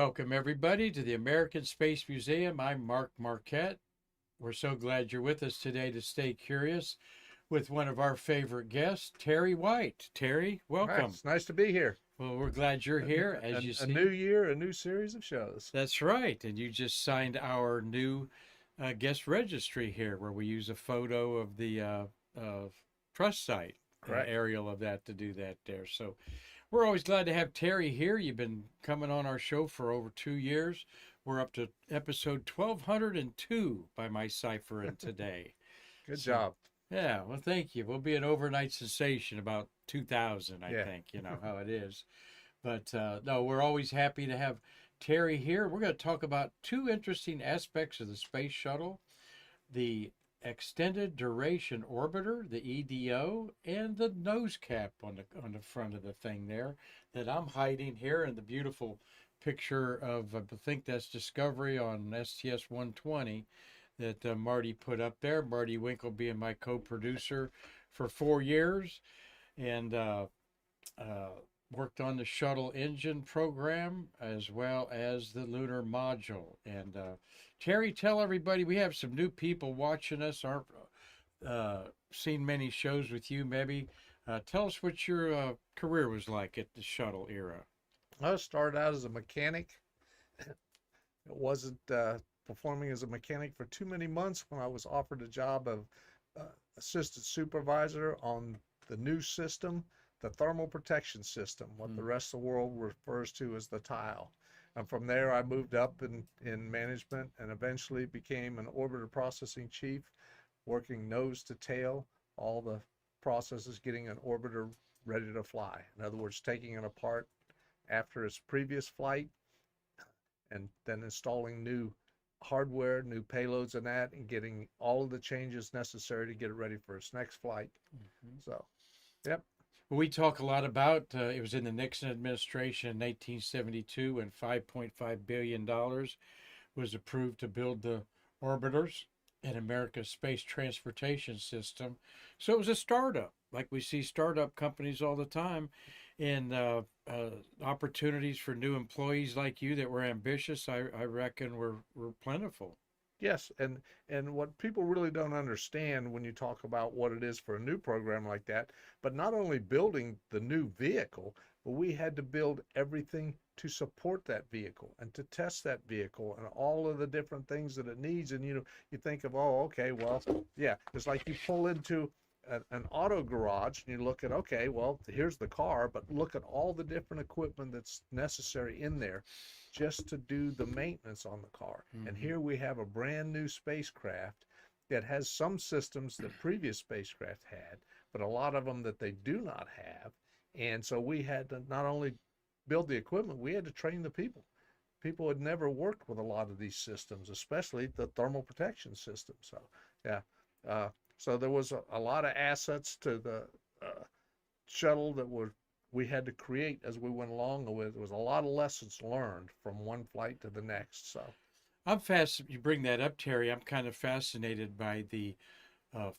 Welcome, everybody, to the American Space Museum. I'm Mark Marquette. We're so glad you're with us today to stay curious with one of our favorite guests, Terry White. Terry, All right, welcome. it's nice to be here. Well, we're glad you're here. As you A new see, year, a new series of shows. that's right. And you just signed our new guest registry here, where we use a photo of the trust site, an Correct. aerial of that to do that there. So we're always glad to have Terry here. You've been coming on our show for over 2 years. We're up to episode 1202 by my ciphering today. Good So, job. yeah, well, thank you. We'll be an overnight sensation about 2000, I Yeah. think. You know how it is. But no, we're always happy to have Terry here. We're going to talk about two interesting aspects of the space shuttle: the extended duration orbiter, the EDO, and the nose cap on the front of the thing there that I'm hiding here in the beautiful picture of I think that's Discovery on STS 120 that Marty put up there. Marty Winkle being my co-producer for 4 years, and uh, worked on the shuttle engine program as well as the lunar module. And Terry, tell everybody, we have some new people watching us, aren't seen many shows with you. Maybe tell us what your career was like at the shuttle era. I started out as a mechanic. It wasn't performing as a mechanic for too many months when I was offered a job of uh, assistant supervisor on the new system, the thermal protection system, what the Mm. rest of the world refers to as the tile. And from there, I moved up in management and eventually became an orbiter processing chief, working nose to tail, all the processes getting an orbiter ready to fly. In other words, taking it apart after its previous flight and then installing new hardware, new payloads and that, and getting all of the changes necessary to get it ready for its next flight. Mhm. So, yep. We talk a lot about it was in the Nixon administration in 1972 when $5.5 billion was approved to build the orbiters in America's space transportation system. So it was a startup, like we see startup companies all the time, and opportunities for new employees like you that were ambitious, I reckon, were plentiful. Yes, and what people really don't understand when you talk about what it is for a new program like that, but not only building the new vehicle, but we had to build everything to support that vehicle and to test that vehicle and all of the different things that it needs. And you think of, oh, okay, well, yeah, it's like you pull into an auto garage and you look at, okay, well, here's the car, but look at all the different equipment that's necessary in there just to do the maintenance on the car. And Hmm. here we have a brand new spacecraft that has some systems that previous spacecraft had, but a lot of them that they do not have. And so we had to not only build the equipment, we had to train the people. People had never worked with a lot of these systems, especially the thermal protection system. So, yeah. Uh, so there was a lot of assets to the uh, shuttle that were we had to create as we went along with it. There was a lot of lessons learned from one flight to the next. So I'm fast. You bring that up, Terry. I'm kind of fascinated by the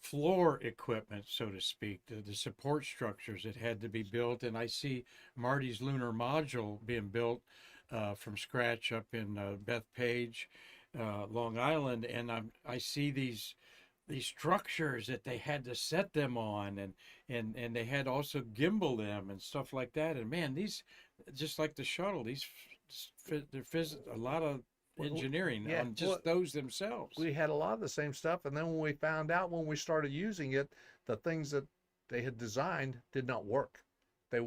floor equipment, so to speak, the support structures that had to be built. And I see Marty's lunar module being built from scratch up in Bethpage, Long Island, and I see these structures that they had to set them on, and they had also gimbal them and stuff like that. And man, these just like the shuttle, these there's a lot of engineering yeah, on well, just those themselves. we had a lot of the same stuff. And then when we found out when we started using it, the things that they had designed did not work. They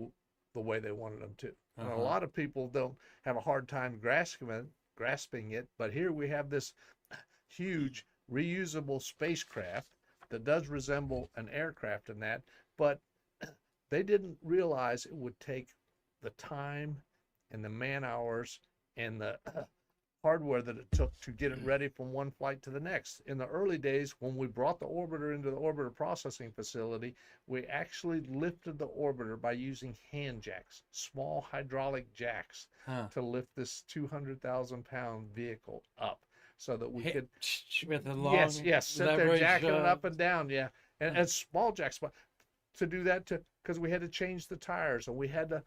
the way they wanted them to. And a Uh-huh. lot of people don't have a hard time grasping it. But here we have this huge reusable spacecraft that does resemble an aircraft in that, but they didn't realize it would take the time and the man hours and the hardware that it took to get it ready from one flight to the next. In the early days, when we brought the orbiter into the orbiter processing facility, we actually lifted the orbiter by using hand jacks, small hydraulic jacks, Huh. to lift this 200,000-pound vehicle up so that we Hey, could, with a yes, long yes, sit there leverage. jacking it up and down, yeah, and small jacks, but to do that to because we had to change the tires and we had to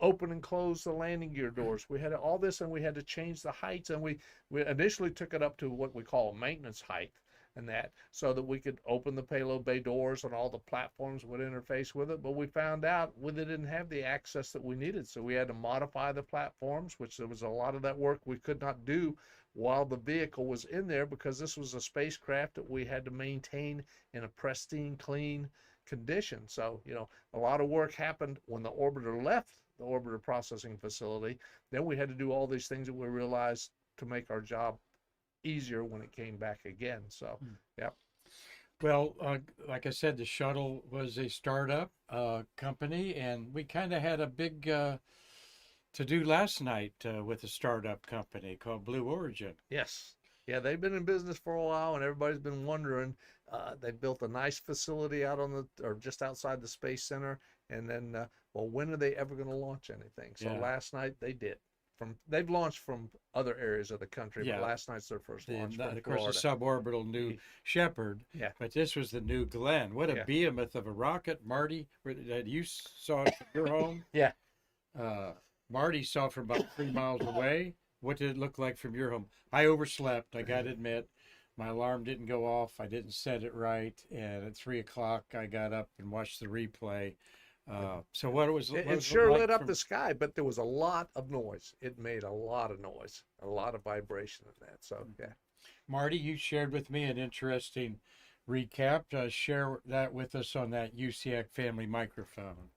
open and close the landing gear doors. We had all this, and we had to change the heights, and we initially took it up to what we call maintenance height, and that so that we could open the payload bay doors and all the platforms would interface with it. But we found out they didn't have the access that we needed, so we had to modify the platforms, which there was a lot of that work we could not do while the vehicle was in there, because this was a spacecraft that we had to maintain in a pristine, clean condition. So, a lot of work happened when the orbiter left the orbiter processing facility. Then we had to do all these things that we realized to make our job easier when it came back again. So, yeah. Well, like I said, the shuttle was a startup company, and we kind of had a big to-do last night with a startup company called Blue Origin. Yes. Yeah, they've been in business for a while, and everybody's been wondering. They built a nice facility out or just outside the Space Center, and then, when are they ever going to launch anything? So last night they did. They've launched from other areas of the country, but last night's their first launch from of course, Florida. the suborbital New Shepard. Yeah. But this was the New Glenn. What a behemoth of a rocket, Marty, that you saw it from your home. Yeah. Marty saw it from about 3 miles away. What did it look like from your home? I overslept, I got to admit. My alarm didn't go off. I didn't set it right. And at 3 o'clock, I got up and watched the replay. So what it was, it sure lit up the sky, but there was a lot of noise. It made a lot of noise, a lot of vibration in that. So, yeah. Marty, you shared with me an interesting recap. Share that with us on that UCAC family microphone.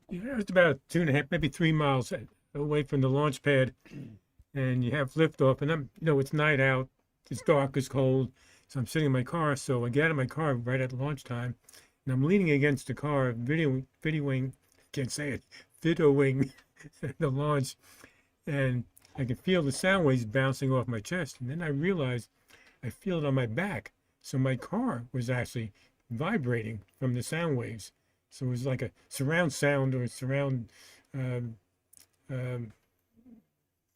Yeah, it was about 2.5, maybe 3 miles away from the launch pad, and you have liftoff, and it's night out, it's dark, it's cold, so I'm sitting in my car. So I get out of my car right at launch time, and I'm leaning against the car, videoing, can't say it, videoing the launch, and I can feel the sound waves bouncing off my chest, and then I realized I feel it on my back. So my car was actually vibrating from the sound waves. So it was like a surround sound or a surround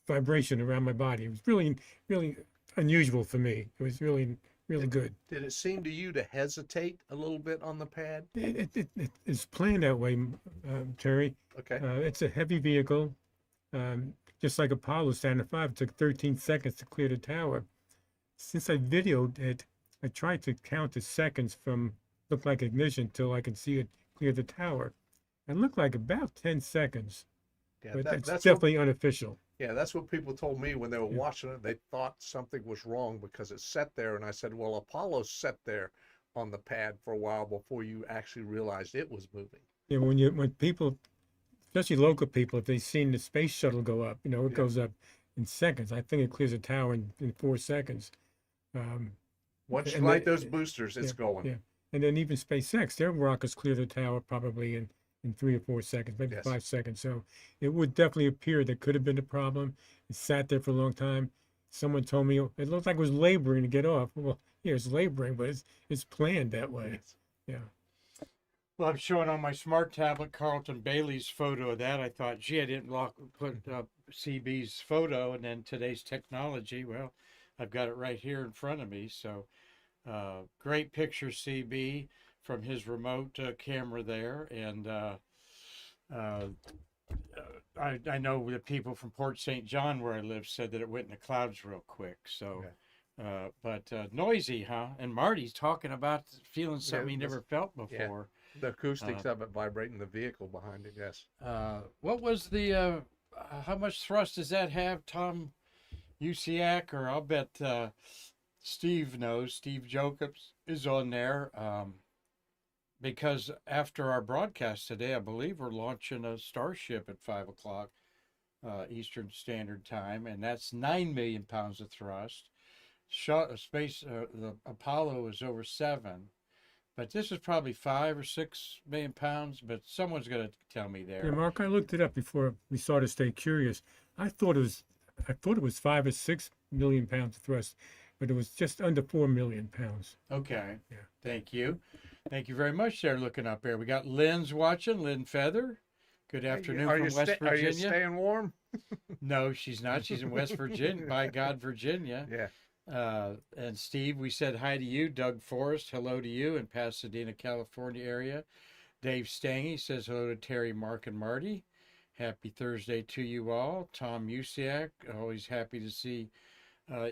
vibration around my body. It was really, really unusual for me. It was really, really good. Did it seem to you to hesitate a little bit on the pad? It's planned that way, Terry. Okay. It's a heavy vehicle. Just like Apollo Saturn V, it took 13 seconds to clear the tower. Since I videoed it, I tried to count the seconds from looked like ignition till I could see it clear the tower. It looked like about 10 seconds. Yeah, but that's definitely unofficial. Yeah, that's what people told me when they were watching it. They thought something was wrong because it sat there, and I said, well, Apollo sat there on the pad for a while before you actually realized it was moving. Yeah, when people, especially local people, if they've seen the space shuttle go up, it goes up in seconds. I think it clears a tower in 4 seconds. Once you light those boosters, it's going. Yeah, and then even SpaceX, their rockets clear the tower probably in 3 or 4 seconds, maybe 5 seconds. So it would definitely appear that could have been a problem. It sat there for a long time. Someone told me it looked like it was laboring to get off. Well, yeah, it's laboring, but it's planned that way. Yes. Yeah. Well, I'm showing on my smart tablet Carlton Bailey's photo of that. I thought, gee, I didn't put up CB's photo, and then today's technology. Well, I've got it right here in front of me. So great picture, CB, from his remote camera there. And I know the people from Port St. John, where I live, said that it went in the clouds real quick. So, but noisy, huh? And Marty's talking about feeling something he never felt before. The acoustics of it vibrating the vehicle behind it, yes. What was the, how much thrust does that have, Tom Usiak? Or I'll bet Steve knows. Steve Jacobs is on there. Because after our broadcast today, I believe we're launching a Starship at 5 o'clock Eastern Standard Time, and that's 9 million pounds of thrust. The Apollo is over 7, but this is probably 5 or 6 million pounds. But someone's going to tell me there. Yeah, Mark, I looked it up before we started to stay curious. I thought it was 5 or 6 million pounds of thrust, but it was just under 4 million pounds. Okay. Yeah. Thank you. Thank you very much there, looking up there. We got Lynn's watching, Lynn Feather. Good afternoon from West Virginia. Are you staying warm? No, she's not. She's in West Virginia, by God, Virginia. Yeah. And Steve, we said hi to you. Doug Forrest, hello to you in Pasadena, California area. Dave Stange says hello to Terry, Mark, and Marty. Happy Thursday to you all. Tom Usiak, always happy to see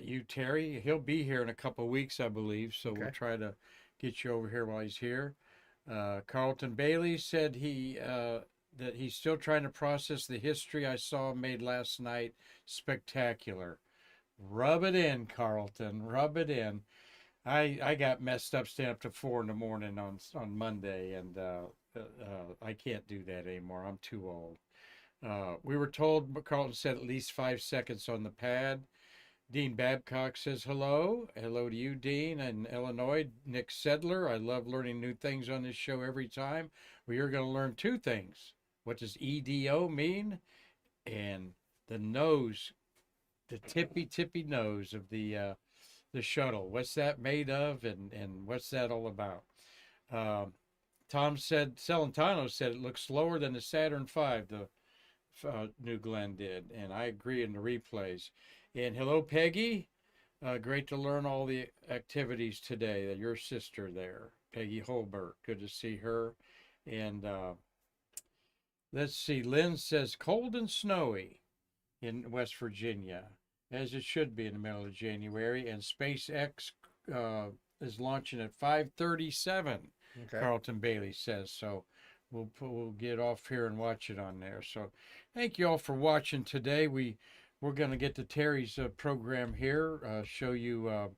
you, Terry. He'll be here in a couple of weeks, I believe, so we'll Okay. try to get you over here while he's here. Carlton Bailey said that he's still trying to process the history I saw made last night. Spectacular. Rub it in, Carlton. Rub it in. I got messed up staying up to 4 in the morning on Monday, and I can't do that anymore. I'm too old. We were told, Carlton said, at least 5 seconds on the pad. Dean Babcock says hello. Hello to you, Dean. And Illinois, Nick Sedler. I love learning new things on this show every time. We are going to learn 2 things. What does EDO mean? And the nose, the tippy nose of the shuttle. What's that made of, and what's that all about? Tom said, Celentano said it looks slower than the Saturn V, the New Glenn did, and I agree in the replays. And hello, Peggy. Great to learn all the activities today. Your sister there, Peggy Holbert. Good to see her. And let's see. Lynn says cold and snowy in West Virginia, as it should be in the middle of January. And SpaceX is launching at 5:37. Okay. Carlton Bailey says so. We'll get off here and watch it on there. So, thank you all for watching today. We're going to get to Terry's program here. Show you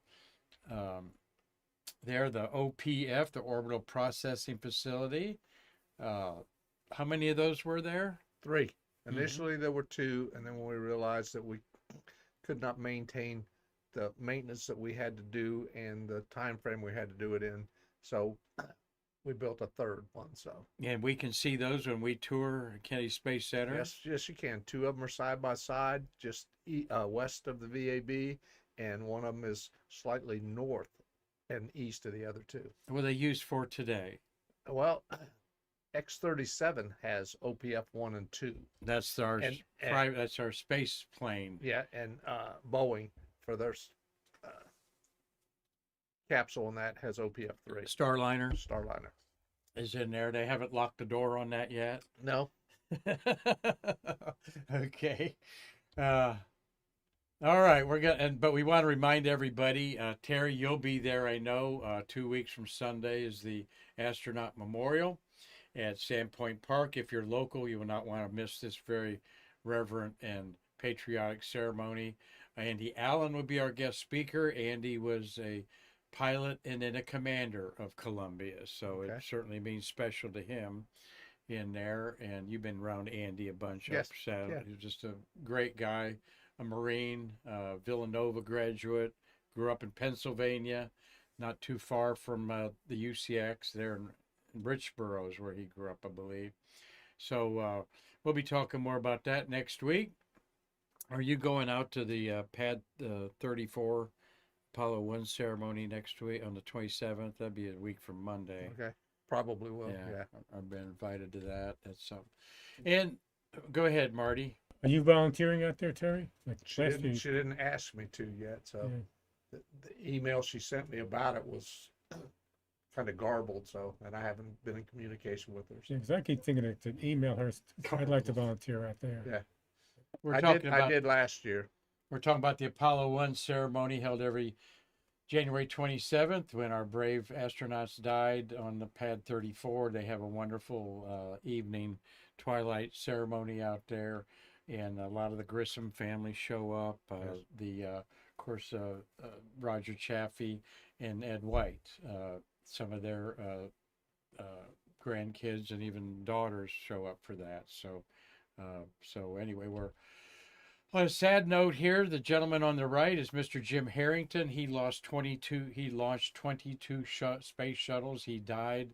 there the OPF, the Orbital Processing Facility. How many of those were there? 3. Initially, there were 2, and then when we realized that we could not maintain the maintenance that we had to do and the time frame we had to do it in, so we built a 3rd one. So And we can see those when we tour Kennedy Space Center. yes, you can. 2 of them are side by side, just west of the VAB, and one of them is slightly north and east of the other 2. What are they used for today? Well, X-37 has OPF 1 and 2. That's our that's our space plane. Yeah, and Boeing for their capsule on that has OPF 3. Starliner Starliner. is in there. They haven't locked the door on that yet. No. Okay. All right, but we want to remind everybody, Terry, you'll be there, I know. 2 weeks from Sunday is the Astronaut Memorial at Sandpoint Park. If you're local, you will not want to miss this very reverent and patriotic ceremony. Andy Allen will be our guest speaker. Andy was a pilot and then a commander of Columbia, so Okay. it certainly means special to him in there. And you've been around Andy a bunch. Yes, So yeah. he's just a great guy, a Marine, Villanova graduate, grew up in Pennsylvania, not too far from the UCX there in Richboro is where he grew up, I believe. So we'll be talking more about that next week. Are you going out to the Pad 34 Apollo 1 ceremony next week on the 27th? That'd be a week from Monday. Okay. Probably will. Yeah. I've been invited to that. That's something. And go ahead, Marty. Are you volunteering out there, Terry? Like She last didn't ask me to yet, so Yeah. the email she sent me about it was kind of garbled, so, and I haven't been in communication with her. So. Yeah, 'cause I keep thinking to email her. I'd like to volunteer out there. Yeah. I did last year. We're talking about the Apollo 1 ceremony held every January 27th when our brave astronauts died on the Pad 34. They have a wonderful evening twilight ceremony out there, and a lot of the Grissom family show up. Of course, Roger Chaffee and Ed White, some of their grandkids and even daughters show up for that. So anyway, we're on a sad note here. The gentleman on the right is Mr. Jim Harrington. He launched 22 space shuttles. He died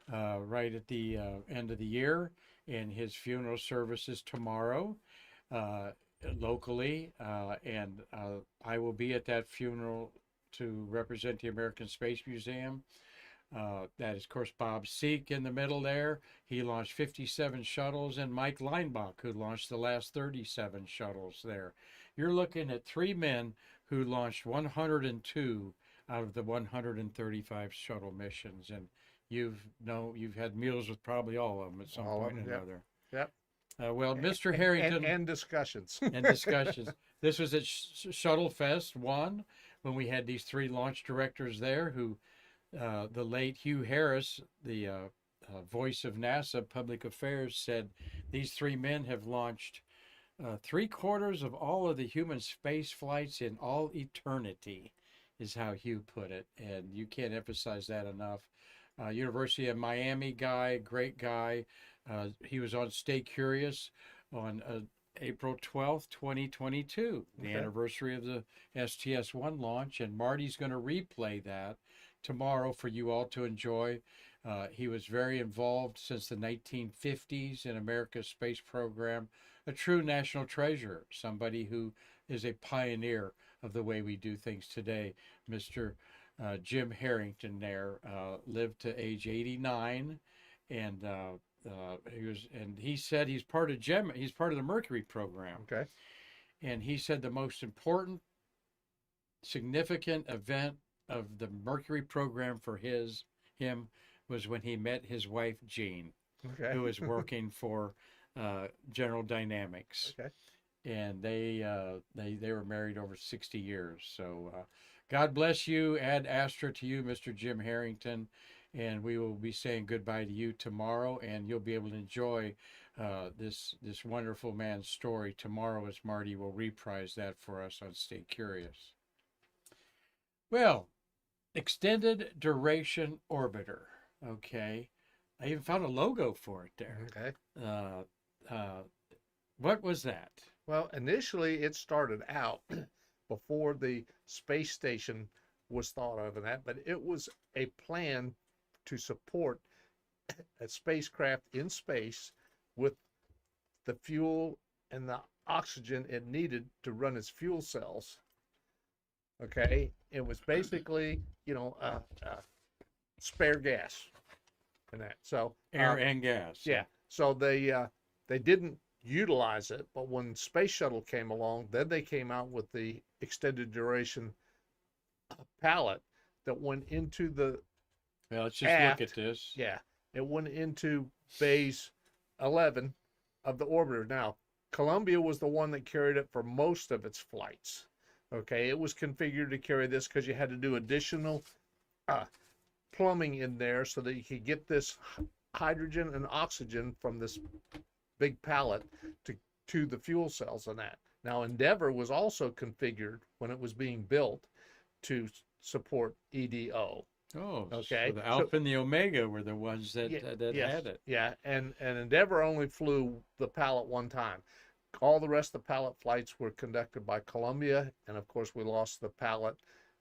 right at the end of the year, and his funeral service is tomorrow locally. And I will be at that funeral to represent the American Space Museum. That is, of course, Bob Seek in the middle there. He launched 57 shuttles, and Mike Leinbach, who launched the last 37 shuttles there. You're looking at 3 men who launched 102 out of the 135 shuttle missions, and you've had meals with probably all of them at some All of point or them, yep. another. Yep. Well, Mr. and, Harrington and discussions. and discussions. This was at Shuttle Fest 1 when we had these three launch directors there who, the late Hugh Harris, the voice of NASA Public Affairs, said these three men have launched 3/4 of all of the human space flights in all eternity, is how Hugh put it. And you can't emphasize that enough. University of Miami guy, great guy. He was on Stay Curious on April 12th, 2022, the Okay. anniversary of the STS-1 launch. And Marty's going to replay that tomorrow for you all to enjoy. He was very involved since the 1950s in America's space program, a true national treasure, somebody who is a pioneer of the way we do things today. Mr. Jim Harrington there lived to age 89, and he said he's part of the Mercury program, Okay. and he said the most important, significant event of the Mercury program for him was when he met his wife Jean, Okay. who was working for General Dynamics, Okay. and they were married over 60 years. So God bless you. Ad Astra to you, Mr. Jim Harrington, and we will be saying goodbye to you tomorrow, and you'll be able to enjoy this wonderful man's story tomorrow as Marty will reprise that for us on Stay Curious. Well, extended duration orbiter. Okay, I even found a logo for it there. Okay. What was that? Well, initially it started out before the space station was thought of and that, but it was a plan to support a spacecraft in space with the fuel and the oxygen it needed to run its fuel cells. Okay, it was basically, spare gas and that. So Air and gas. yeah, so they didn't utilize it, but when Space Shuttle came along, then they came out with the extended duration pallet that went into the Well, let's just aft. look at this. Yeah, it went into bays 11 of the orbiter. Now, Columbia was the one that carried it for most of its flights. Okay, it was configured to carry this because you had to do additional plumbing in there so that you could get this hydrogen and oxygen from this big pallet to the fuel cells and that. Now, Endeavour was also configured when it was being built to support EDO. Oh, Okay, so the Alpha and the Omega were the ones that Yes, had it. yeah, and Endeavour only flew the pallet one time. All the rest of the pallet flights were conducted by Columbia, and of course we lost the pallet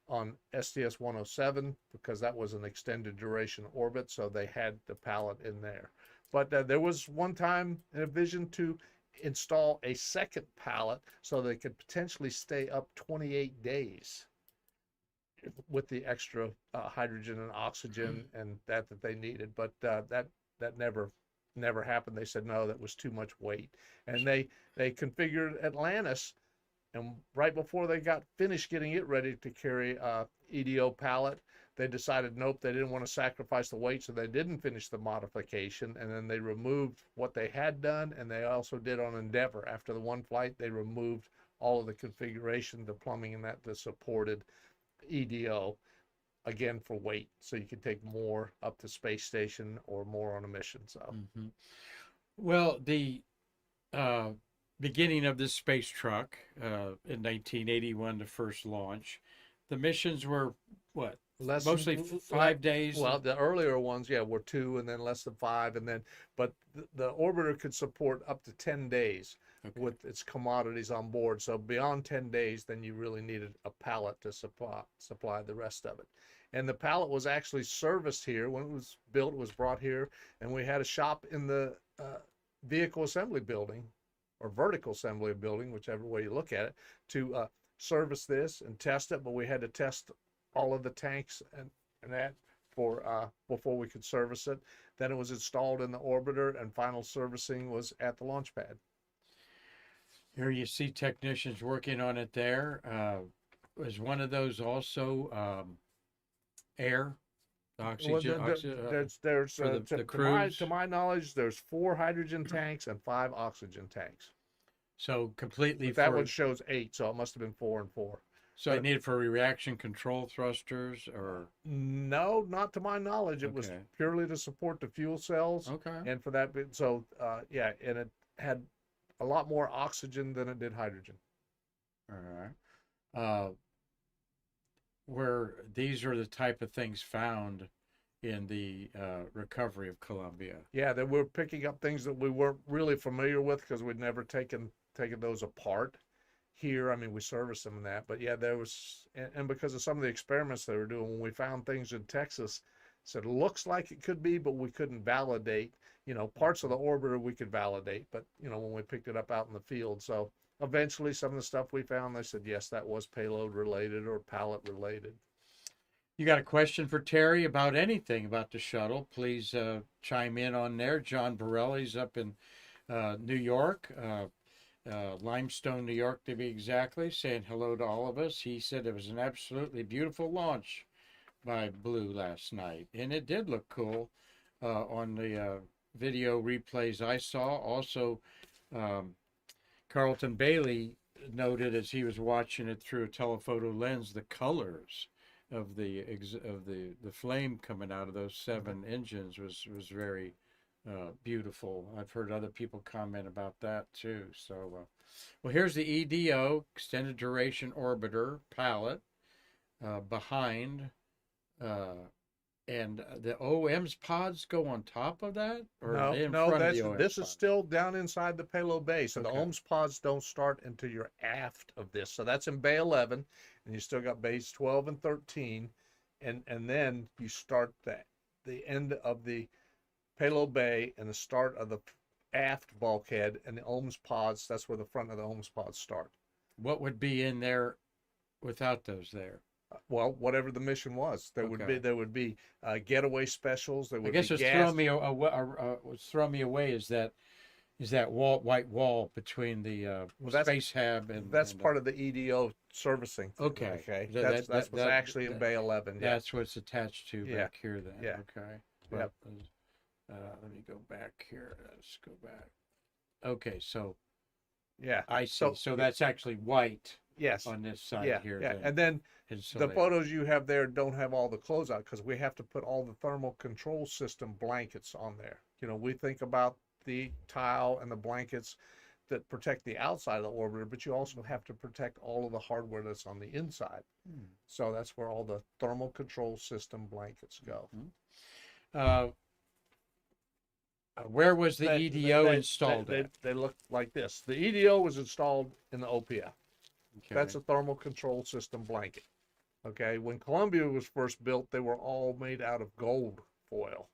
on STS-107 because that was an extended duration orbit, so they had the pallet in there. But there was one time in a vision to install a second pallet so they could potentially stay up 28 days with the extra hydrogen and oxygen and that they needed. But that never happened. They said no, that was too much weight, and they configured Atlantis, and right before they got finished getting it ready to carry EDO pallet, they decided nope, they didn't want to sacrifice the weight, so they didn't finish the modification, and then they removed what they had done, and they also did on Endeavour. After the one flight, they removed all of the configuration, the plumbing and that supported EDO, again for weight, so you could take more up to space station or more on a mission. So Mm-hmm. Well, the beginning of this space truck in 1981, the first launch, the missions were what? Mostly 5 days. Well, the earlier ones, were 2 and then less than 5, and then but the orbiter could support up to 10 days with its commodities on board. So beyond 10 days, then you really needed a pallet to supply the rest of it. And the pallet was actually serviced here when it was built. It was brought here, and we had a shop in the vehicle assembly building or vertical assembly building, whichever way you look at it, to service this and test it. But we had to test all of the tanks and that for before we could service it. Then it was installed in the orbiter, and final servicing was at the launch pad. Here you see technicians working on it there. Was one of those also air? Oxygen, There's for the to crews. my knowledge, there's 4 hydrogen tanks and 5 oxygen tanks. So completely But that for one shows 8, so it must have been 4 and 4. so but- it needed for reaction control thrusters or No, not to my knowledge. It was Okay. purely to support the fuel cells, okay. and for that, so yeah, and it had a lot more oxygen than it did hydrogen. All right. Where these are the type of things found in the recovery of Columbia. Yeah, that we're picking up things that we weren't really familiar with because we'd never taken those apart. Here, I mean, we serviced them in that, but yeah, there was, and because of some of the experiments they were doing, when we found things in Texas, said looks like it could be, but we couldn't validate. Parts of the orbiter we could validate, but when we picked it up out in the field, so eventually some of the stuff we found, they said yes, that was payload related or pallet related. You got a question for Terry about anything about the shuttle? Please chime in on there. John Borelli's up in New York. Limestone, New York, to be exactly, saying hello to all of us. He said it was an absolutely beautiful launch by Blue last night, and it did look cool on the video replays I saw. Also, Carlton Bailey noted as he was watching it through a telephoto lens the colors of the flame coming out of those 7 engines was very beautiful. I've heard other people comment about that too. So, well, here's the EDO, Extended Duration Orbiter pallet behind, and the OM's pods go on top of that, or are they in front of the OM's this is pods? still down inside the payload bay. So Okay. the OMS pods don't start until you're aft of this. So that's in bay 11, and you still got bays 12 and 13, and then you start the end of the payload bay and the start of the aft bulkhead and the OMS pods. That's where the front of the OMS pods start. What would be in there without those there? Well, whatever the mission was, there Okay. would be getaway specials. There would I guess be what's gas. throwing me away is that white wall between the Well, space hab and That's part of the EDO servicing. Okay. Okay. That- That's what's that- actually in bay 11. Yeah. That's what's attached to Yeah. back here then. Yeah. Okay. Yep. Let me go back here. Let's go back. Okay, so Yeah. I see. So- So that's actually white Yes. on this side Yeah. here. Yeah. then, And then the insulated. photos you have there don't have all the closeout because we have to put all the thermal control system blankets on there. We think about the tile and the blankets that protect the outside of the orbiter, but you also have to protect all of the hardware that's on the inside. So that's where all the thermal control system blankets go. Where was the They- EDO they- installed they, at? they look like this. The EDO was installed in the OPF. Okay. That's a thermal control system blanket. Okay, when Columbia was first built, they were all made out of gold foil.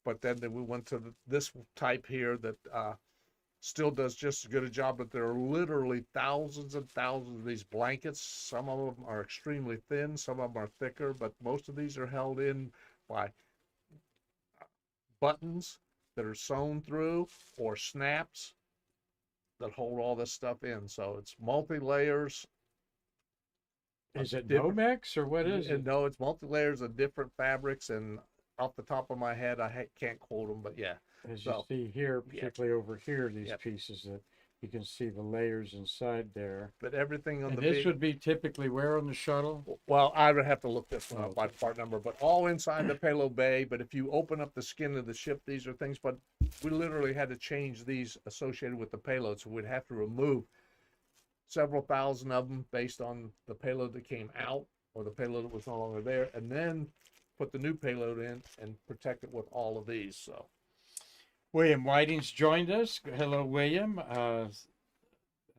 But then we went to this type here that still does just as good a job, but there are literally thousands and thousands of these blankets. Some of them are extremely thin, some of them are thicker, but most of these are held in by buttons that are sewn through or snaps that hold all this stuff in. So it's multi-layers. Is it different- Nomex or what is it? No, it's multi-layers of different fabrics, and off the top of my head, I can't quote them, but yeah. As you so- see here, yeah. particularly over here, these Yep. pieces that you can see the layers inside there. But everything on And the this big, would be typically where on the shuttle? well, I would have to look this one up by Okay. part number, but all inside the payload bay. But if you open up the skin of the ship, these are things, but we literally had to change these associated with the payload. So we'd have to remove several thousand of them based on the payload that came out or the payload that was no longer there, and then put the new payload in and protect it with all of these. So William Whiting's joined us. Hello, William. I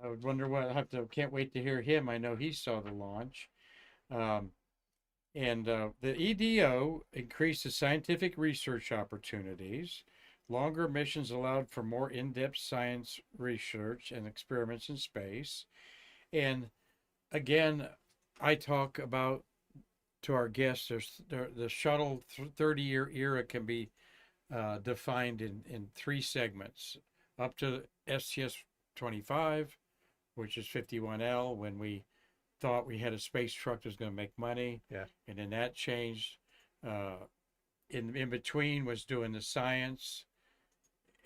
would wonder can't wait to hear him. I know he saw the launch. The EDO increases scientific research opportunities. Longer missions allowed for more in-depth science research and experiments in space. And again, I talk about to our guests, the shuttle 30-year era can be defined in 3 segments, up to STS-25, which is 51L, when we thought we had a space truck that was going to make money. Yeah. And then that changed. in between was doing the science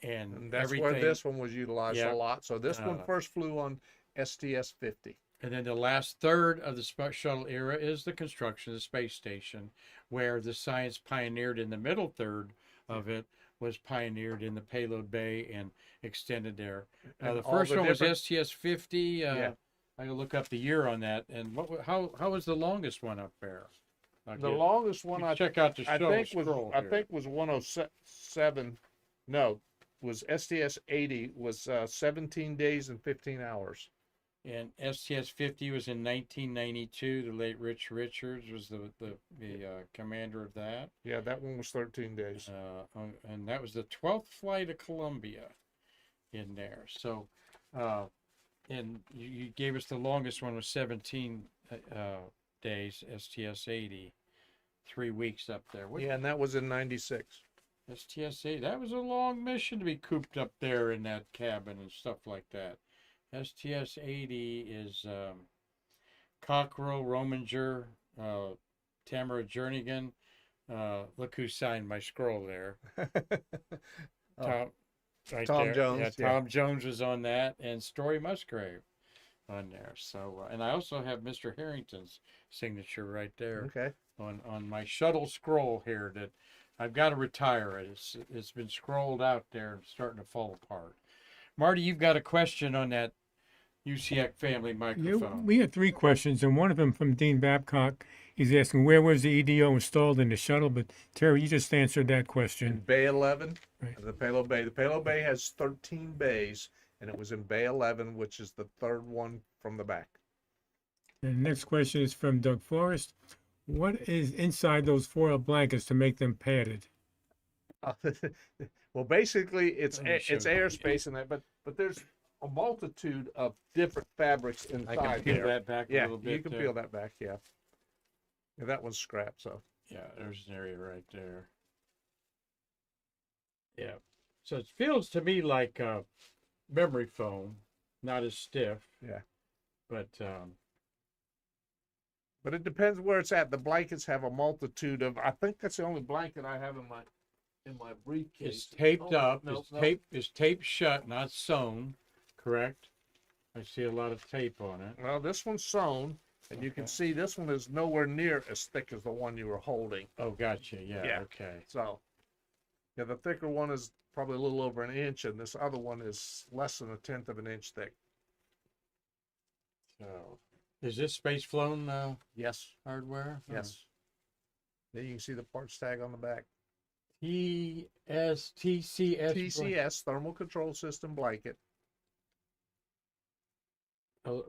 and And that's everything. where this one was utilized Yeah. a lot. So this one Uh, first flew on STS-50. And then the last third of the Space Shuttle era is the construction of the space station, where the science pioneered in the middle third of it was pioneered in the payload bay and extended there. And The all first the one was different- STS-50. Yeah. I gotta look up the year on that. And how was the longest one up there? The longest one check out the I shuttle think was scroll I here. think was 107. No, was STS-80 was 17 days and 15 hours. And STS-50 was in 1992. The late Rich Richards was the commander of that. Yeah, that one was 13 days. And that was the 12th flight of Columbia in there. So, and you gave us the longest one was 17 days, STS-80, 3 weeks up there. Yeah, and that was in 96. STS-80, that was a long mission to be cooped up there in that cabin and stuff like that. STS-80 is Cockrell, Rominger, Tamara Jernigan. Look who signed my scroll there. Tom, right Tom there. Jones, Yeah, Tom Jones was on that, and Story Musgrave on there. So, and I also have Mr. Harrington's signature right there Okay. on my shuttle scroll here that I've got to retire it. It's been scrolled out there and starting to fall apart. Marty, you've got a question on that UCX family Yeah, microphone. we had 3 questions, and one of them from Dean Babcock. He's asking where was the EDO installed in the shuttle, but Terry, you just answered that In question. Bay 11, Right. the payload bay. The payload bay has 13 bays, and it was in Bay 11, which is the third one from the back. And the next question is from Doug Forrest. What is inside those foil blankets to make them padded? Well, basically, it's Let me show it's you. airspace in that, but there's a multitude of different fabrics I inside can peel there. that back a Yeah, little bit. you can peel that back. Yeah. Yeah, that one's scrap. So Yeah, there's an area right there. Yeah. So it feels to me like memory foam, not as stiff. Yeah. But but it depends where it's at. The blankets have a multitude of. I think that's the only blanket I have in my briefcase. it's taped Oh, up. no, It's no. taped shut, not sewn. Correct. I see a lot of tape on it. Well, this one's sewn, and you can Okay. see this one is nowhere near as thick as the one you were holding. Oh, gotcha. Yeah. Yeah. Okay. So, yeah, the thicker one is probably a little over an inch, and this other one is less than 1/10 of an inch thick. So, is this space flown Yes, hardware? yes. There you can see the parts tag on the back. TCS. TCS, Thermal Control System Blanket.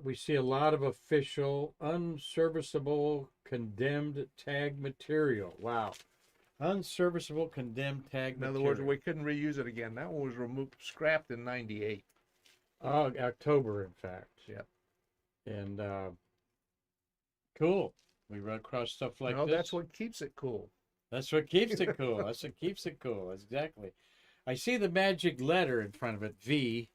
We see a lot of official unserviceable condemned tag material. Wow. Unserviceable condemned tag In other material. words, we couldn't reuse it again. That one was removed, scrapped in 98. Oh, October, in fact. Yep. And cool. We run across stuff like No, this. that's what keeps it cool. That's what keeps it cool. That's what keeps it cool. Exactly. I see the magic letter in front of it, V,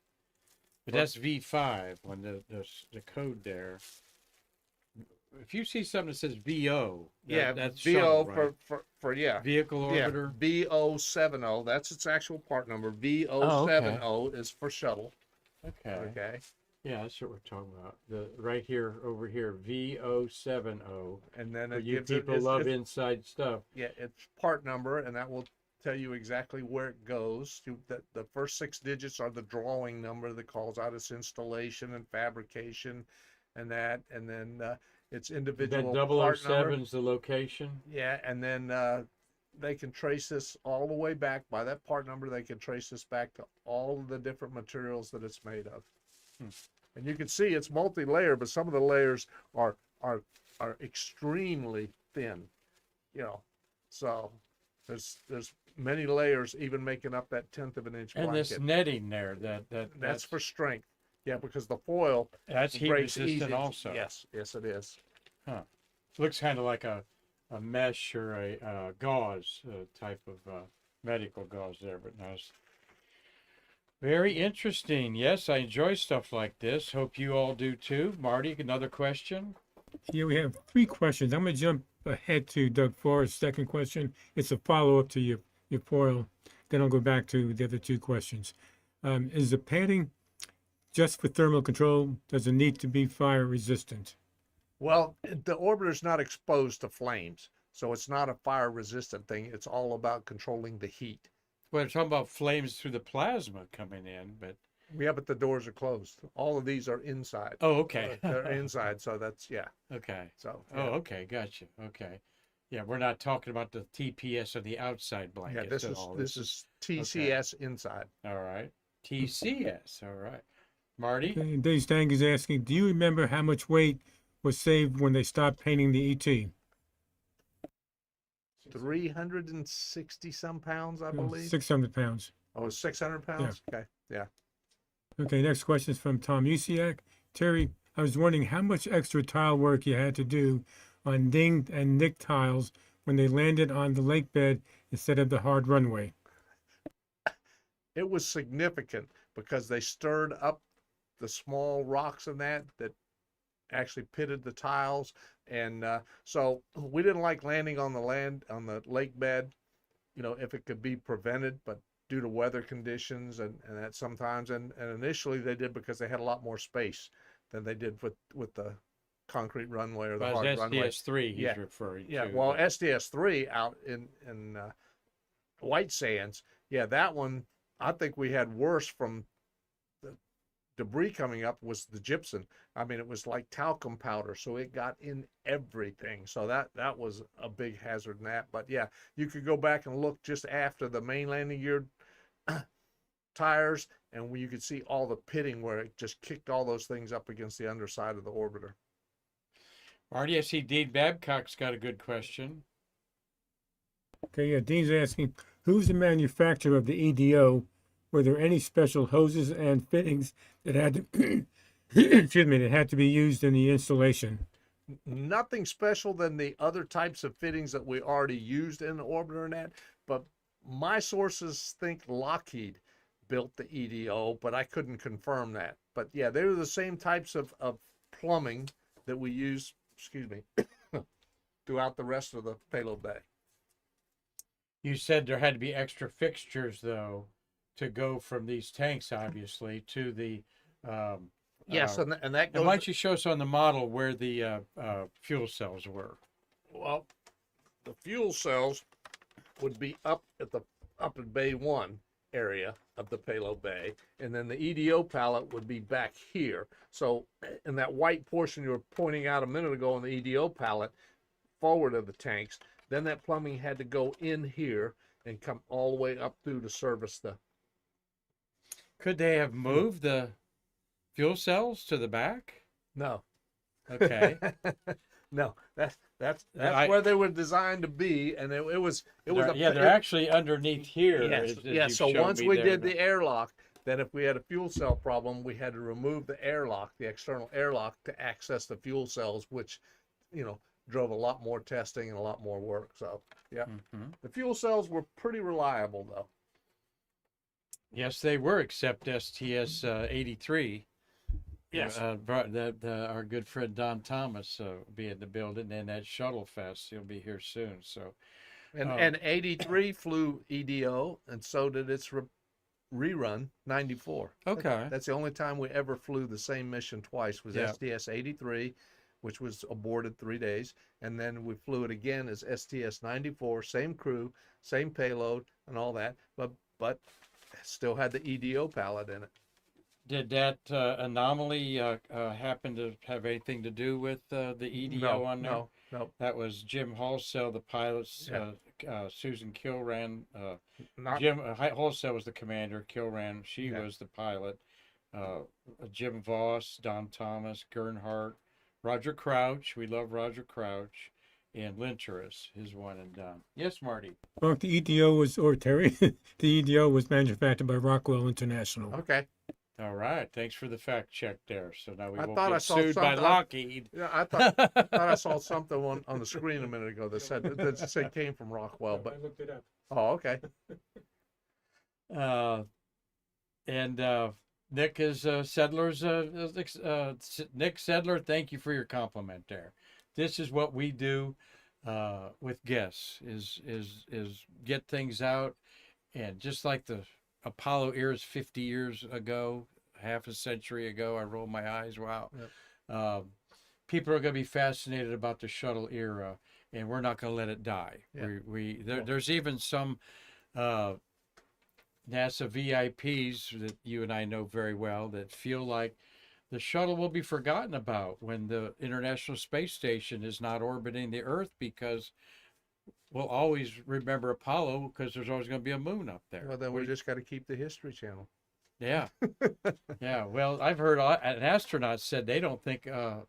but that's V5 on the code there. If you see something that says VO, Yeah, that's VO shuttle, right? for yeah. Vehicle Yeah, orbiter. VO70. That's its actual part number. VO70 is for shuttle. Okay. Okay. Yeah, that's what we're talking about. The right here, over here, VO70. And then For it you gives people it, love it's, inside stuff. yeah, it's part number, and that will tell you exactly where it goes. The first 6 digits are the drawing number that calls out its installation and fabrication, and that, and then its individual That part number. 007's the location. Yeah, and then they can trace this all the way back by that part number. They can trace this back to all of the different materials that it's made of. And you can see it's multi-layer, but some of the layers are extremely thin, you know. So there's many layers even making up that 1/10 of an inch And blanket. this netting there, That's for strength. Yeah, because the foil that's heat breaks resistant easy. also. Yes, yes it is. Looks kind of like a mesh or a gauze type of medical gauze there, but nice. Very interesting. Yes, I enjoy stuff like this. Hope you all do too. Marty, another question? Yeah, we have three questions. I'm going to jump ahead to Doug Forrest's second question. It's a follow-up to your foil. Then I'll go back to the other two questions. Is the padding just for thermal control? Does it need to be fire resistant? Well, the orbiter's not exposed to flames, so it's not a fire resistant thing. It's all about controlling the heat. We're talking about flames through the plasma coming in, but Yeah, but the doors are closed. All of these are inside. oh, okay. They're inside, so that's yeah. Okay. So Oh, yeah. okay, gotcha. Okay. Yeah, we're not talking about the TPS or the outside blankets Yeah, this at is all. this is TCS inside. All right. TCS. All right. Marty? Okay, and Dave Stang is asking, do you remember how much weight was saved when they stopped painting the ET? 360 some pounds, I believe. 600 pounds. Oh, 600 pounds? Okay. Yeah. Okay, next question is from Tom Usiak. Terry, I was wondering how much extra tile work you had to do on dinged and nicked tiles when they landed on the lake bed instead of the hard runway. It was significant because they stirred up the small rocks and that actually pitted the tiles, and so we didn't like landing on the lake bed, if it could be prevented, but due to weather conditions and that sometimes, and initially they did because they had a lot more space than they did with the concrete runway or the Well, hard it's runway. SDS3 he's Yeah. referring Yeah, to. well, but- SDS3 out in White Sands, yeah, that one I think we had worse from the debris coming up was the gypsum. I mean, it was like talcum powder, so it got in everything. So that was a big hazard in that. But yeah, you could go back and look just after the main landing gear tires, and you could see all the pitting where it just kicked all those things up against the underside of the orbiter. Marty, I see Dean Babcock's got a good question. Okay, yeah, Dean's asking, who's the manufacturer of the EDO? Were there any special hoses and fittings that had to, excuse me, that had to be used in the installation? Nothing special than the other types of fittings that we already used in the orbiter and that, but my sources think Lockheed built the EDO, but I couldn't confirm that. But yeah, they were the same types of plumbing that we use, excuse me, throughout the rest of the payload bay. You said there had to be extra fixtures, though, to go from these tanks, obviously, to the. Yes, and that And goes. why don't you show us on the model where the fuel cells were? Well, the fuel cells would be up in bay 1 area of the payload bay, and then the EDO pallet would be back here. So in that white portion you were pointing out a minute ago on the EDO pallet forward of the tanks, then that plumbing had to go in here and come all the way up through to service the. Could they have moved the fuel cells to the back? No. Okay. No, that's I- where they were designed to be, and it was they're actually underneath here. Yes, as yes. you've So shown once me we there. did the airlock, then if we had a fuel cell problem, we had to remove the airlock, the external airlock, to access the fuel cells, which, drove a lot more testing and a lot more work. So yeah, Mhm. the fuel cells were pretty reliable though. Yes, they were, except STS 83. Yes. Our good friend Don Thomas will be in the building, and at Shuttle Fest, he'll be here soon. So, And 83 flew EDO, and so did its rerun 94. okay. That's the only time we ever flew the same mission twice was Yeah. STS 83, which was aborted 3 days, and then we flew it again as STS 94, same crew, same payload, and all that, but still had the EDO pallet in it. Did that anomaly happen to have anything to do with the EDO on there? No, That was Jim Halsell, the pilot's Yeah. Susan Kilran. not Jim Halsell was the commander. Kilran, she Yeah. was the pilot. Jim Voss, Don Thomas, Gernhardt, Roger Crouch. We love Roger Crouch, and Linteris, his one and done. Yes, Marty. Well, the EDO was, or Terry, the EDO was manufactured by Rockwell International. okay. All right. Thanks for the fact check there. So now we I won't thought I get saw sued by something- Lockheed. Yeah, I thought I saw something on the screen a minute ago that said came from Rockwell, but I looked it up. oh, okay. And Nick is Sedler's Nick Sedler. Thank you for your compliment there. this is what we do with guests is get things out, and just like the Apollo eras 50 years ago, half a century ago, I rolled my eyes. Wow. Yep. People are going to be fascinated about the shuttle era, and we're not going to let it die. Yeah. There's even some NASA VIPs that you and I know very well that feel like the shuttle will be forgotten about when the International Space Station is not orbiting the Earth, because we'll always remember Apollo because there's always going to be a moon up there. Well, then we just got to keep the History Channel. Yeah, yeah. Well, I've heard an astronaut said they don't think the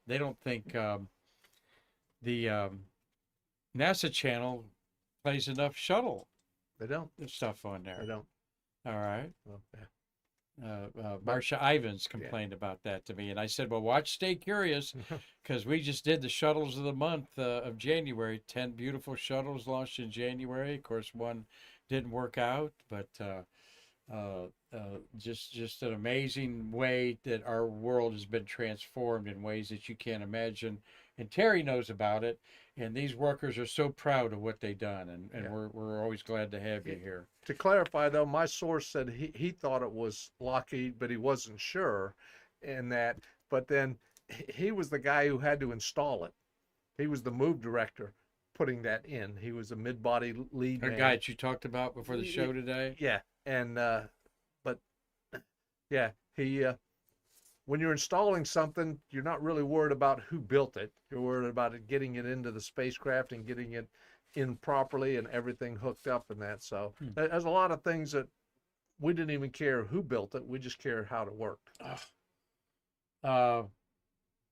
NASA channel plays enough shuttle They don't. stuff on there. They don't. All right. Well, yeah. Marcia Ivins complained about that to me, and I said, "Well, watch, stay curious, because we just did the shuttles of the month of January. 10 beautiful shuttles launched in January. Of course, one didn't work out, but just an amazing way that our world has been transformed in ways that you can't imagine. And Terry knows about it, and these workers are so proud of what they've done, and Yeah. we're always glad to have you here." To clarify, though, my source said he thought it was Lockheed, but he wasn't sure in that. But then he was the guy who had to install it. He was the move director putting that in. He was a mid-body lead The man. guy that you talked about before the show today. Yeah, and but yeah, he when you're installing something, you're not really worried about who built it. You're worried about it getting it into the spacecraft and getting it in properly and everything hooked up and that. So there's a lot of things that we didn't even care who built it. We just cared how it worked.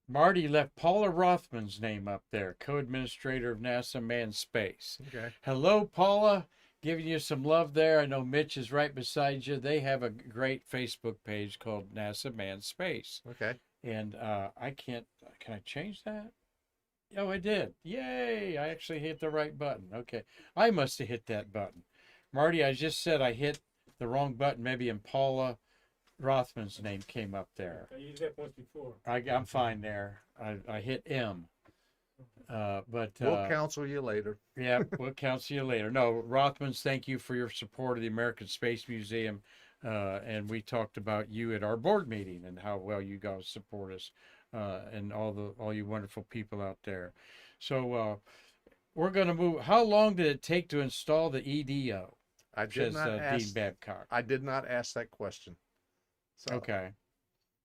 Marty left Paula Rothman's name up there, co-administrator of NASA Manned Space. Okay. Hello, Paula. Giving you some love there. I know Mitch is right beside you. They have a great Facebook page called NASA Manned Space. Okay. And can I change that? Oh, I did. Yay. I actually hit the right button. Okay. I must have hit that button. Marty, I just said I hit the wrong button, maybe, and Paula Rothman's name came up there. I used that once before. I'm fine there. I hit M. But We'll counsel you later. yeah, we'll counsel you later. No, Rothman's, thank you for your support of the American Space Museum. And we talked about you at our board meeting and how well you guys support us, and all you wonderful people out there. So we're going to move. How long did it take to install the EDO? I did Says not Dean ask. Babcock. I did not ask that question. So, Okay.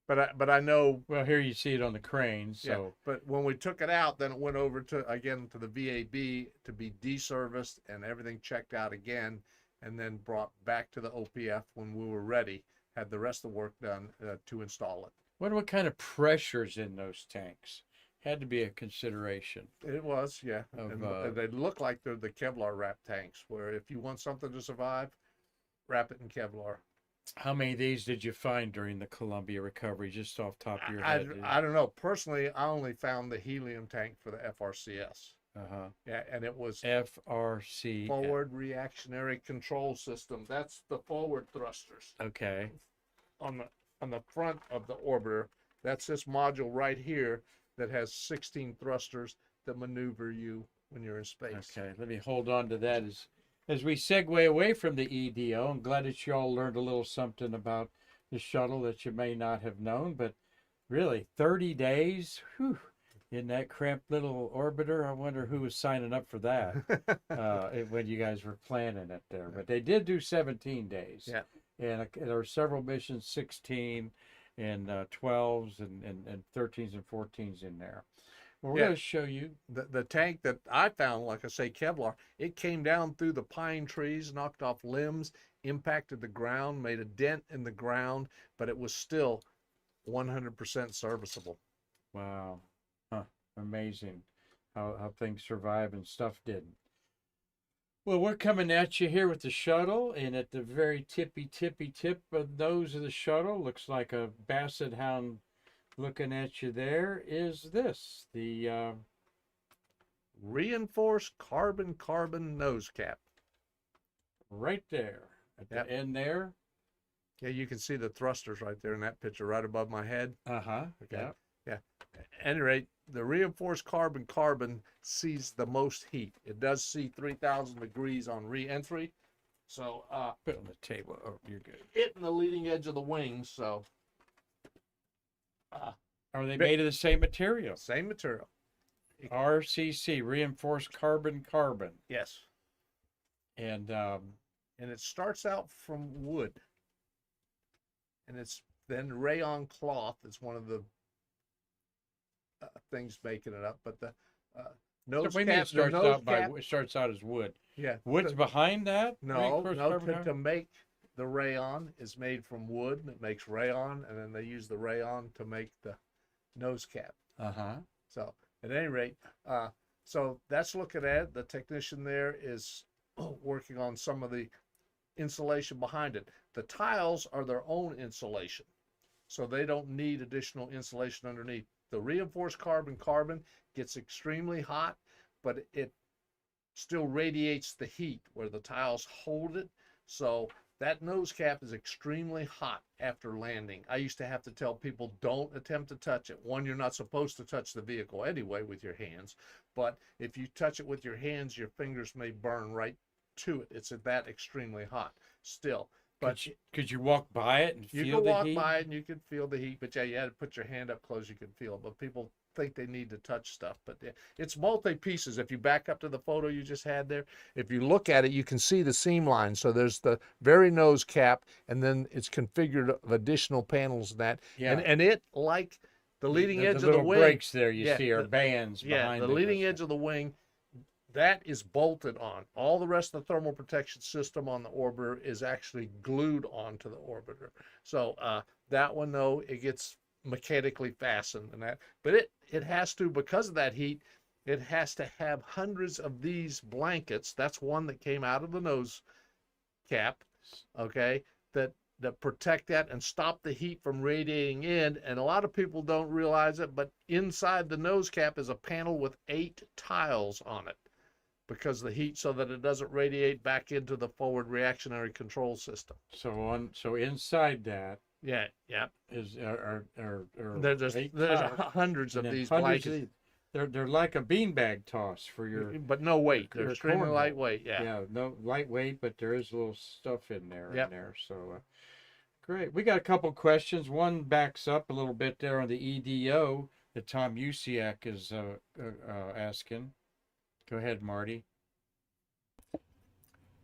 But I know. Well, here you see it on the crane. So. Yeah, but when we took it out, then it went over to the VAB to be deserviced and everything checked out again, and then brought back to the OPF when we were ready. Had the rest of the work done to install it. Wonder what kind of pressure's in those tanks. Had to be a consideration. It was, yeah. Of, And they look like they're the Kevlar wrap tanks, where if you want something to survive, wrap it in Kevlar. How many of these did you find during the Columbia recovery, just off top of your head? I don't know. Personally, I only found the helium tank for the FRCS. Uh-huh. Yeah, and it was FRC. forward reactionary control system. That's the forward thrusters Okay. on the front of the orbiter. That's this module right here that has 16 thrusters that maneuver you when you're in space. Okay. Let me hold on to that as we segue away from the EDO. I'm glad that you all learned a little something about the shuttle that you may not have known, but really 30 days, whew, in that cramped little orbiter. I wonder who was signing up for that when you guys were planning it there. But they did do 17 days. Yeah. And there were several missions, 16 and 12s and 13s and 14s in there. Well, we're Yeah. going to show you. The tank that I found, like I say, Kevlar, it came down through the pine trees, knocked off limbs, impacted the ground, made a dent in the ground, but it was still 100% serviceable. Wow. Huh. Amazing how things survive and stuff didn't. Well, we're coming at you here with the shuttle, and at the very tippy tip of nose of the shuttle, looks like a basset hound looking at you there, is this, the Reinforced carbon nose cap. right there at Yep. the end there. Yeah, you can see the thrusters right there in that picture right above my head. Uh-huh. Okay. Yeah. At any rate, the reinforced carbon sees the most heat. It does see 3,000 degrees on re-entry. So Put it on the table. Oh, you're good. hitting the leading edge of the wings. So Are they made of the same material? same material. RCC, reinforced carbon. Yes. And And it starts out from wood. And it's then rayon cloth is one of the things making it up. But the nose what do you mean cap, it starts the nose out by cap, it starts out as wood? yeah. Wood's behind that? No, Reinforced no. carbon To make the rayon is made from wood. And it makes rayon, and then they use the rayon to make the nose cap. Uh-huh. So at any rate, so that's looking at it. The technician there is working on some of the insulation behind it. The tiles are their own insulation, so they don't need additional insulation underneath. The reinforced carbon gets extremely hot, but it still radiates the heat where the tiles hold it. So that nose cap is extremely hot after landing. I used to have to tell people, don't attempt to touch it. One, you're not supposed to touch the vehicle anyway with your hands, but if you touch it with your hands, your fingers may burn right to it. It's that extremely hot still. But could you walk by it and you feel can the walk heat? by it and you can feel the heat, but yeah, you had to put your hand up close, you can feel it. But people think they need to touch stuff, but it's multi-pieces. If you back up to the photo you just had there, if you look at it, you can see the seam line. So there's the very nose cap, and then it's configured of additional panels in that. Yeah. And it, like the leading edge of the little wing, breaks there you yeah, see are bands yeah, behind the it. leading edge of the wing, that is bolted on. All the rest of the thermal protection system on the orbiter is actually glued onto the orbiter. So that one, though, it gets mechanically fastened and that, but it has to, because of that heat, it has to have hundreds of these blankets. That's one that came out of the nose cap, okay, that protect that and stop the heat from radiating in. And a lot of people don't realize it, but inside the nose cap is a panel with 8 tiles on it, because of the heat, so that it doesn't radiate back into the forward reactionary control system. So inside that Yeah, is there's 8 there's tiles, hundreds and of then these hundreds of blankets, they're like a beanbag toss for your but no weight. They're your extremely cornhole. lightweight. Yeah. no lightweight, but there is a little stuff in there. Yep. In there, so great. We got a couple questions. One backs up a little bit there on the EDO that Tom Usiak is asking. Go ahead, Marty.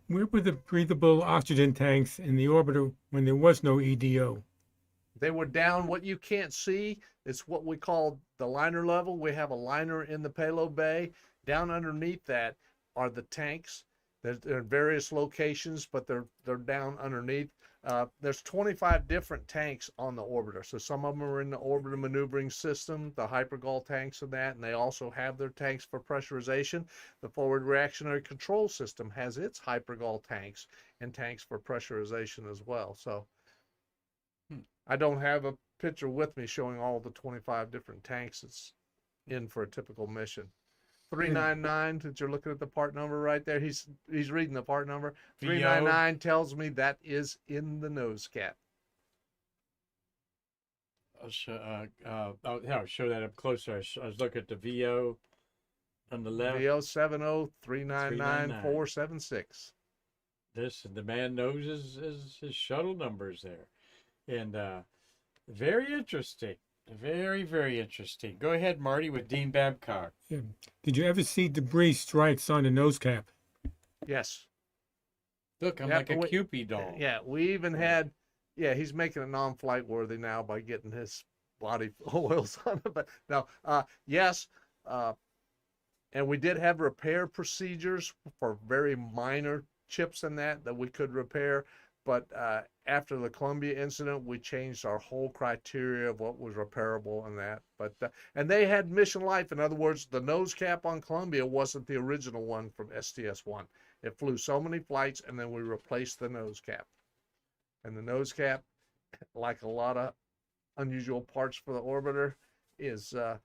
Where were the breathable oxygen tanks in the orbiter when there was no EDO? They were down. What you can't see is what we call the liner level. We have a liner in the payload bay. Down underneath that are the tanks. They're in various locations, but they're down underneath. There's 25 different tanks on the orbiter. So some of them are in the orbiter maneuvering system, the hypergol tanks and that, and they also have their tanks for pressurization. The forward reactionary control system has its hypergol tanks and tanks for pressurization as well. So I don't have a picture with me showing all the 25 different tanks it's in for a typical mission. 399, that you're looking at the part number right there. He's reading the part number. 399 tells me that is in the nose cap. I'll show that up closer. I was looking at the VO on the left. VO 70399-476. The man knows his shuttle numbers there, and very interesting. Very, very interesting. Go ahead, Marty, with Dean Babcock. Yeah. Did you ever see debris strikes on the nose cap? Yes. Look, I'm Yeah, like a Cupid doll. Yeah, we even had, he's making it non-flight worthy now by getting his body oils on it. But no, yes, and we did have repair procedures for very minor chips in that we could repair. But after the Columbia incident, we changed our whole criteria of what was repairable and that. But and they had mission life. In other words, the nose cap on Columbia wasn't the original one from STS-1. It flew so many flights, and then we replaced the nose cap. And the nose cap, like a lot of unusual parts for the orbiter, is that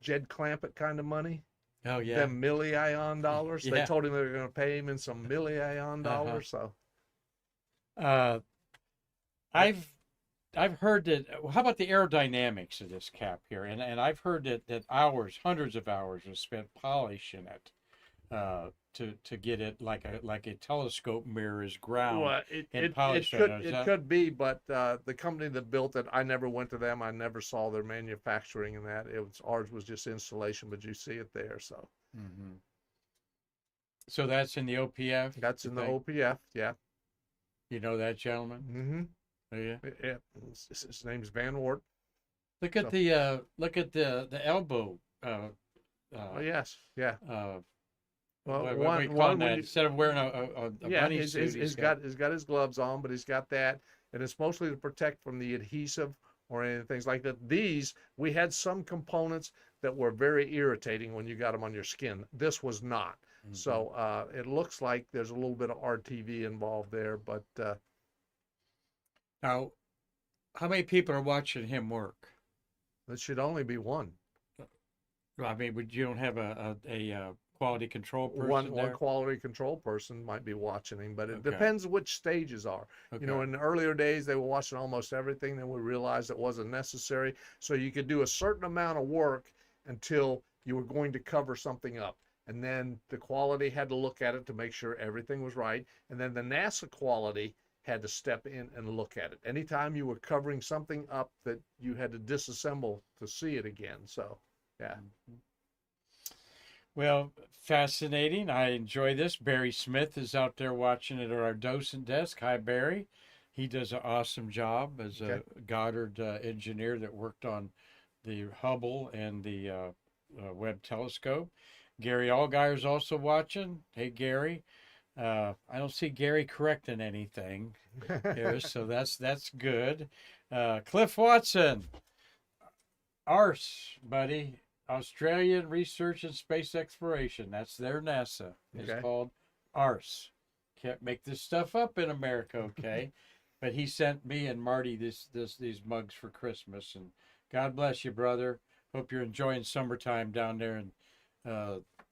Jed Clampett kind of money. Oh, yeah. Them milli-ion dollars. Yeah. They told him they were going to pay him in some milli-ion dollars. So. I've I've heard that. How about the aerodynamics of this cap here? And I've heard that hours, hundreds of hours, was spent polishing it to get it like a telescope mirror is ground Well, it and it polished. it Right could now. Is it that? could be, but the company that built it, I never went to them. I never saw their manufacturing and that. It was ours was just installation, but you see it there. So Hmm. So that's in the OPF. that's You in the think? OPF. Yeah. You know that gentleman? Mm-hmm. Oh, yeah. Yeah. His name's Van Wart. Look at So, the elbow. oh yes, yeah. Uh, Well, what we call one when that? you, Instead of wearing a yeah, bunny suit, he's got his gloves on, but he's got that, and it's mostly to protect from the adhesive or any things like that. These we had some components that were very irritating when you got them on your skin. This was not. Mhm. So it looks like there's a little bit of RTV involved there, but Now, how many people are watching him work? it should only be one. I mean, would you don't have a quality control person One there? quality control person might be watching him, but it Okay. depends which stages are. Okay. You know, in the earlier days they were watching almost everything, then we realized it wasn't necessary. So you could do a certain amount of work until you were going to cover something up. And then the quality had to look at it to make sure everything was right. And then the NASA quality had to step in and look at it. Anytime you were covering something up that you had to disassemble to see it again. So yeah. Well, fascinating. I enjoy this. Barry Smith is out there watching it at our docent desk. Hi, Barry. He does an awesome job as a Goddard engineer that worked on the Hubble and the Webb telescope. Gary Allgeier's also watching. Hey, Gary. I don't see Gary correcting anything here, so that's good. Cliff Watson, ARS, buddy. Australian Research and Space Exploration. That's their NASA. It's Okay. called ARS. Can't make this stuff up in America, okay? But he sent me and Marty these mugs for Christmas, and God bless you, brother. Hope you're enjoying summertime down there in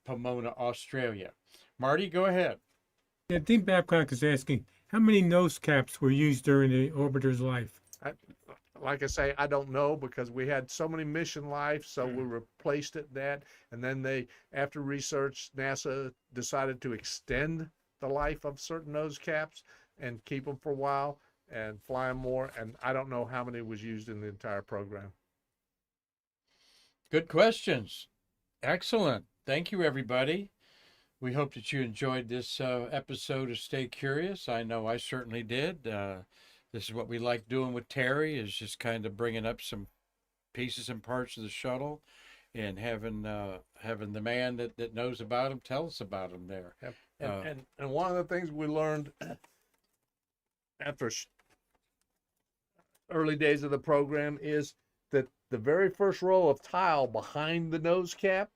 Pomona, Australia. Marty, go ahead. Yeah, Dean Babcock is asking, how many nose caps were used during the orbiter's life? Like I say, I don't know because we had so many mission lives, so we replaced it that, and then they, after research, NASA decided to extend the life of certain nose caps and keep them for a while and fly them more. And I don't know how many was used in the entire program. Good questions. Excellent. Thank you, everybody. We hope that you enjoyed this episode of Stay Curious. I know I certainly did. This is what we like doing with Terry, is just kind of bringing up some pieces and parts of the shuttle and having the man that knows about him tell us about him there. Yep. And one of the things we learned after early days of the program is that the very first row of tile behind the nose cap,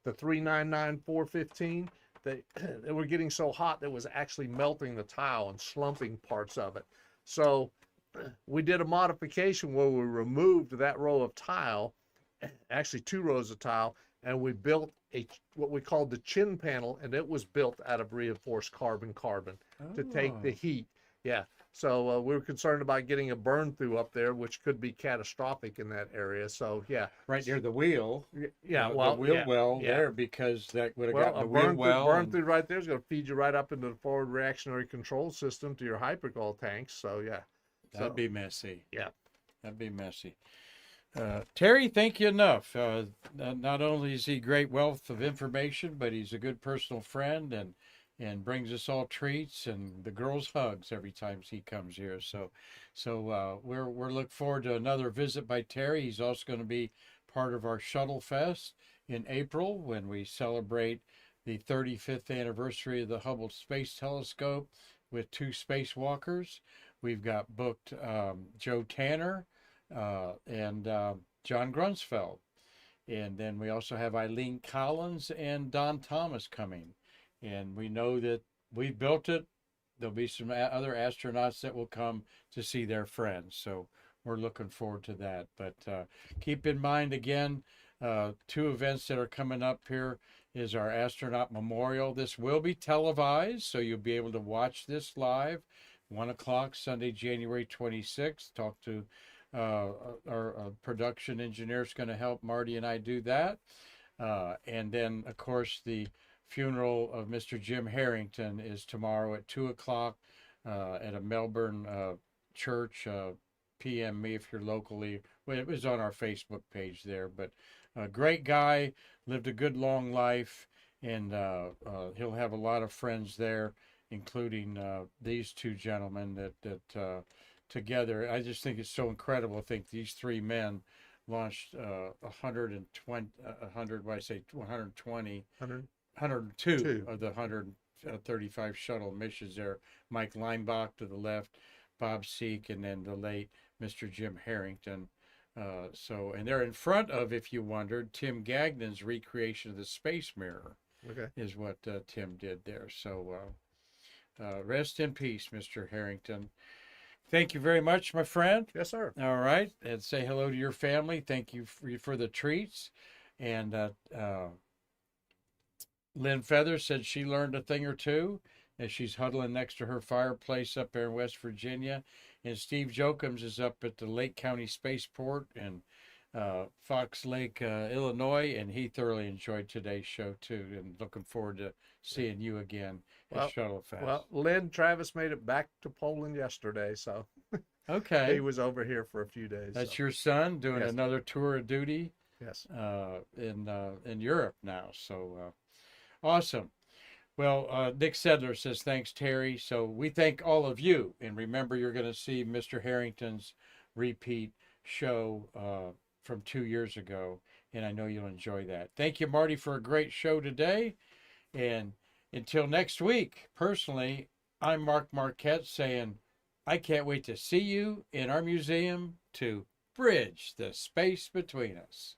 the 399415, they were getting so hot that it was actually melting the tile and slumping parts of it. So we did a modification where we removed that row of tile, actually 2 rows of tile, and we built what we called the chin panel, and it was built out of reinforced carbon to take the heat. Yeah. So we were concerned about getting a burn through up there, which could be catastrophic in that area. So yeah, right near the wheel. Yeah, the well, wheel yeah, well yeah. there, because that would have Well, gotten a the wheel well. burn through right there is going to feed you right up into the forward reactionary control system to your hypergol tanks. So yeah, That'd be messy. Yeah. That'd be messy. Terry, thank you enough. Not only is he a great wealth of information, but he's a good personal friend and brings us all treats and the girls hugs every time he comes here. So we're looking forward to another visit by Terry. He's also going to be part of our Shuttle Fest in April when we celebrate the 35th anniversary of the Hubble Space Telescope with 2 spacewalkers. We've got booked Joe Tanner and John Grunsfeld. And then we also have Eileen Collins and Don Thomas coming. And we know that we've built it. There'll be some other astronauts that will come to see their friends. So we're looking forward to that. But keep in mind, again, 2 events that are coming up here is our astronaut memorial. This will be televised, so you'll be able to watch this live. 1 o'clock, Sunday, January 26th. Talk to our production engineer is going to help Marty and I do that. And then, of course, the funeral of Mr. Jim Harrington is tomorrow at 2 o'clock at a Melbourne church. PM me if you're locally. Well, it was on our Facebook page there, but a great guy, lived a good long life, and he'll have a lot of friends there, including these two gentlemen that together. I just think it's so incredible. I think these three men launched 120, 100, what I say, 120, 102 Two. of the 135 shuttle missions there. Mike Leinbach to the left, Bob Seek, and then the late Mr. Jim Harrington. And they're in front of, if you wondered, Tim Gagnon's recreation of the space mirror Okay. is what Tim did there. So rest in peace, Mr. Harrington. Thank you very much, my friend. Yes, sir. All right. And say hello to your family. Thank you for the treats. And Lynn Feather said she learned a thing or two as she's huddling next to her fireplace up there in West Virginia. And Steve Jokums is up at the Lake County Spaceport in Fox Lake, Illinois, and he thoroughly enjoyed today's show too. And looking forward to seeing you again at Shuttle Fest. Well, Lynn Travis made it back to Poland yesterday, so okay, he was over here for a few days. that's so. your son doing Yes. another tour of duty Yes. in Europe now. So awesome. Well, Nick Sedler says, thanks, Terry. So we thank all of you. And remember, you're going to see Mr. Harrington's repeat show from 2 years ago. And I know you'll enjoy that. Thank you, Marty, for a great show today. And until next week, personally, I'm Mark Marquette saying, I can't wait to see you in our museum to bridge the space between us.